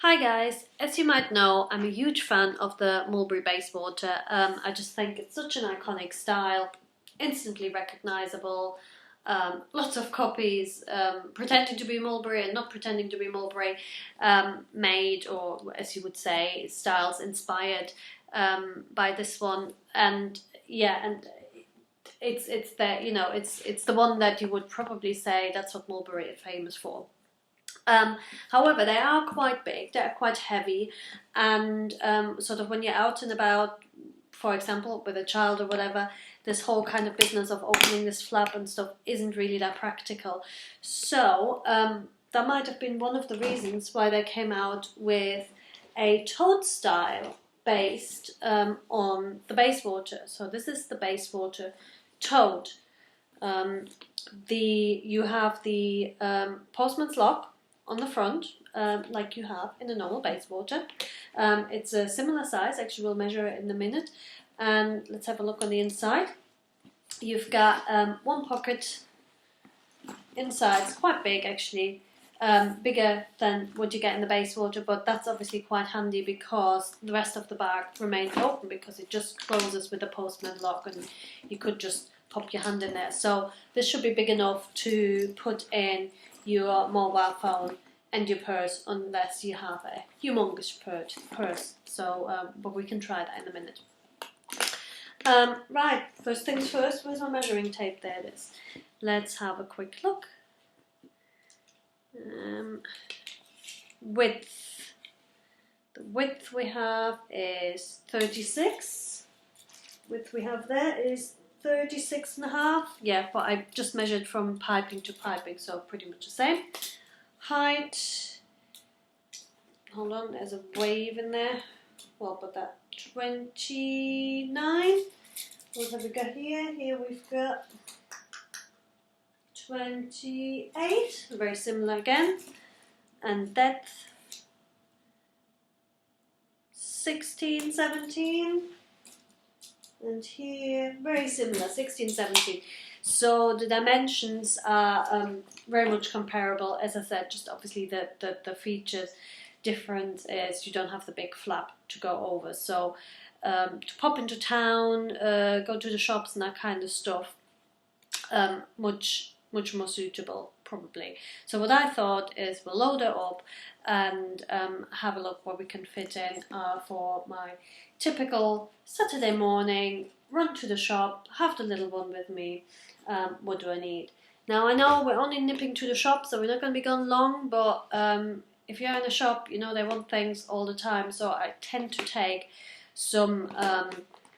Hi guys, as you might know, I'm a huge fan of the Mulberry Bayswater. I just think it's such an iconic style, instantly recognisable, lots of copies, pretending to be Mulberry and not pretending to be Mulberry, made, or as you would say, styles inspired by this one. And yeah, and it's the one that you would probably say that's what Mulberry is famous for. However, they are quite big, they're quite heavy, and sort of when you're out and about, for example, with a child or whatever, this whole kind of business of opening this flap and stuff isn't really that practical. So that might have been one of the reasons why they came out with a tote style based on the Bayswater. So this is the Bayswater Tote. You have the postman's lock on the front, like you have in a normal Bayswater. It's a similar size, actually we'll measure it in a minute, and let's have a look on the inside. You've got one pocket inside, it's quite big actually, bigger than what you get in the Bayswater, but that's obviously quite handy because the rest of the bag remains open because it just closes with the postman lock and you could just pop your hand in there. So this should be big enough to put in your mobile phone and your purse, unless you have a humongous purse. So, but we can try that in a minute. Right, first things first, where's my measuring tape? There it is. Let's have a quick look. Width. The width we have is 36. Width we have there is 36.5. Yeah, but I just measured from piping to piping, so pretty much the same. Height, hold on, there's a wave in there. Well, but that 29. What have we got here? Here we've got 28, very similar again. And depth 16, 17. And here, very similar, 16, 17. So the dimensions are very much comparable. As I said, just obviously the features difference is you don't have the big flap to go over. So to pop into town, go to the shops and that kind of stuff, much more suitable probably. So what I thought is we'll load it up and have a look what we can fit in for my typical Saturday morning, run to the shop, have the little one with me. What do I need? Now I know we're only nipping to the shop, so we're not going to be gone long, but if you're in a shop, you know they want things all the time, so I tend to take some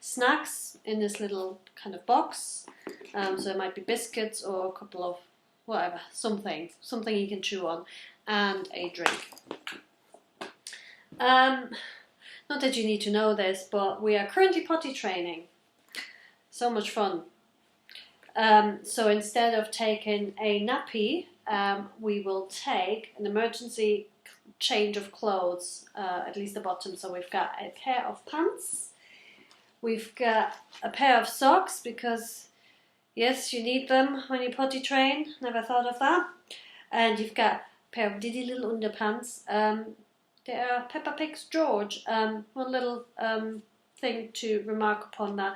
snacks in this little kind of box. So it might be biscuits or a couple of whatever, something you can chew on, and a drink. Not that you need to know this, but we are currently potty training. So much fun. So instead of taking a nappy, we will take an emergency change of clothes, at least the bottom. So we've got a pair of pants, we've got a pair of socks, because yes, you need them when you potty train, never thought of that. And you've got a pair of diddy little underpants. They are Peppa Pig's George. One little thing to remark upon that.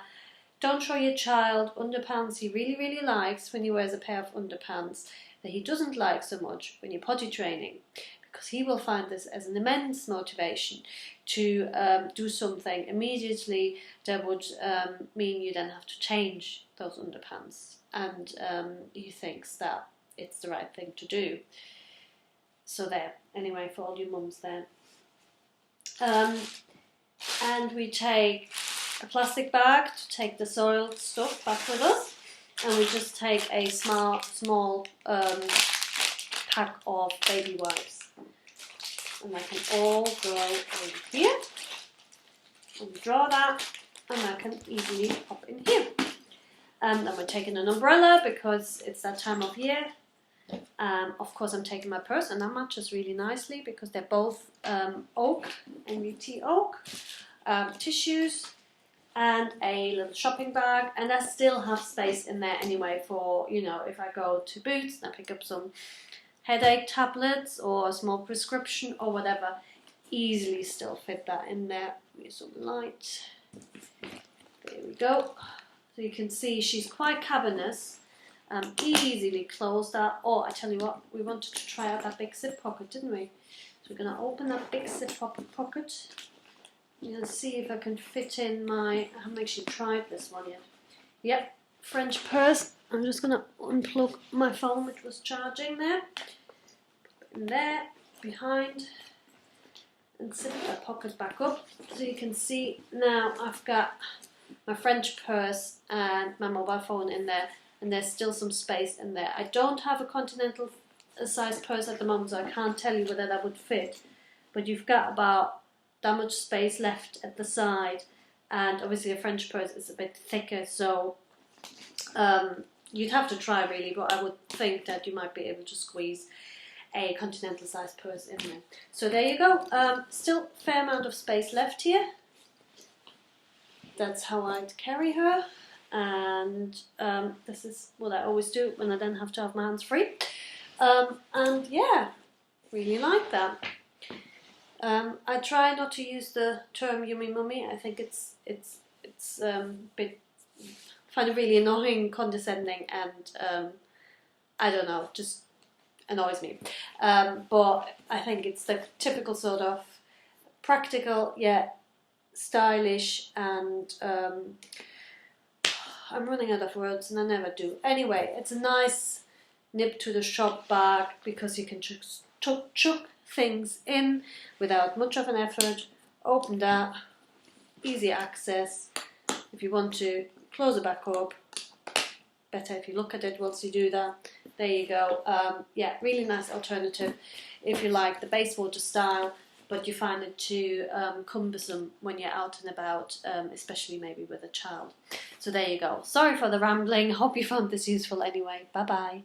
Don't show your child underpants he really, really likes when he wears a pair of underpants that he doesn't like so much when you're potty training, because he will find this as an immense motivation to do something immediately that would mean you then have to change those underpants, and he thinks that it's the right thing to do. So there, anyway, for all you mums there. And we take a plastic bag to take the soiled stuff back with us, and we just take a small pack of baby wipes, and that can all go over here, and we draw that, and that can easily pop in here. Then we're taking an umbrella because it's that time of year. Of course I'm taking my purse, and that matches really nicely because they're both oak, NVT oak, tissues, and a little shopping bag, and I still have space in there anyway for, you know, if I go to Boots and I pick up some headache tablets or a small prescription or whatever, easily still fit that in there with some light. There we go. So you can see she's quite cavernous. Easily close that. Oh, I tell you what, we wanted to try out that big zip pocket, didn't we? So we're going to open that big zip pocket. I'm going to see if I can fit in my... I haven't actually tried this one yet. Yep, French purse. I'm just going to unplug my phone, which was charging there. In there, behind. And zip that pocket back up. So you can see now I've got my French purse and my mobile phone in there. And there's still some space in there. I don't have a continental size purse at the moment, so I can't tell you whether that would fit. But you've got about that much space left at the side, and obviously a French purse is a bit thicker, so you'd have to try really, but I would think that you might be able to squeeze a continental size purse in there. So there you go. Still a fair amount of space left here. That's how I'd carry her. And this is what I always do when I then have to have my hands free. And yeah, really like that. I try not to use the term yummy mummy. I think it's a bit, find it really annoying, condescending, and I don't know, just annoys me. But I think it's the typical sort of practical yet stylish, and I'm running out of words and I never do. Anyway, it's a nice nip to the shop bag because you can just chuck things in without much of an effort. Open that, easy access. If you want to close it back up, better if you look at it whilst you do that. There you go. Yeah, really nice alternative if you like the Bayswater style, but you find it too cumbersome when you're out and about, especially maybe with a child. So there you go. Sorry for the rambling. Hope you found this useful anyway. Bye bye.